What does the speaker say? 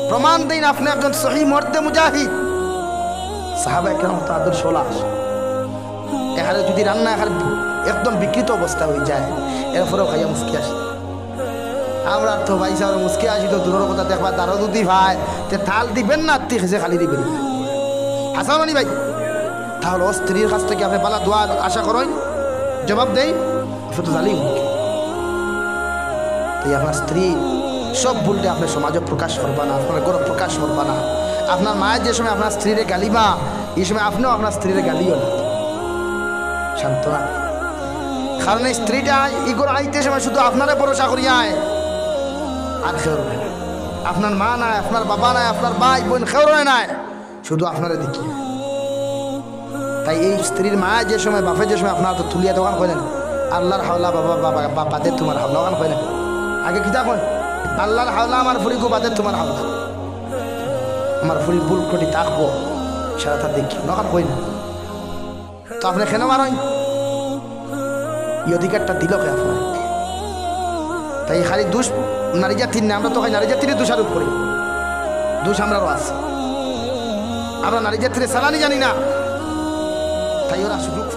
প্রমাণ দিন আপনি একজন সহি মর্দে মুজাহিদ। সাহাবায়ে কেরাম তো আদর্শ লাশ। এখানে যদি রান্না এখানে একদম বিকৃত অবস্থা হয়ে যায়, এরপরেও খাইয়া মুসকি আসি। আমরা তো ভাই সাহেব মুসকি আসি তো দূরের কথা দেখবা তারও যদি ভাই তে থাল দিবেন না আত্মি খেসে খালি দিবেন। আসা মানি ভাই তাহলে স্ত্রীর কাছ থেকে আপনি পালা দোয়া আশা করেন, জবাব দেই শুধু জালিম। তাই আপনার স্ত্রী সব ভুলটা আপনার সমাজে প্রকাশ করবা না, আপনার গৌরব প্রকাশ করবা না। আপনার মায়ের যে সময় আপনার স্ত্রীরে গালিবা, এই সময় আপনিও আপনার স্ত্রীরে গালিও না, সান্ত্বনা। কারণ এই স্ত্রীটা ইগোর আইতে সময় শুধু আপনারে ভরসা করিয়ায় আর খেয়ে রয়ে না। আপনার মা নাই, আপনার বাবা নাই, আপনার ভাই বোন খেয়ে রয়ে নাই, শুধু আপনারা দেখিয়ে। তাই এই স্ত্রীর মা যে সময় বাপে যে সময় আপনার তো তুলিয়া দোকান করেন আল্লাহর হাওলা বাবা বাবা বাদে তোমার হাওলা ওখান করেন আগে কিতা কন আল্লাহর হাওলা আমার ফুরি গো বাদে তোমার হাওলা, আমার ফুরি ভুল কটি থাকবো সারা তার দেখি ওখান কই না। তো আপনি কেন মারেন? এই অধিকারটা দিল কে আপনার? তাই খালি দোষ নারী জাতির না, আমরা তো নারী জাতির দোষারোপ করি, দোষ আমরাও আছে। আমরা নারী জাতির সালানি জানি না, তাই ওরা সুযোগ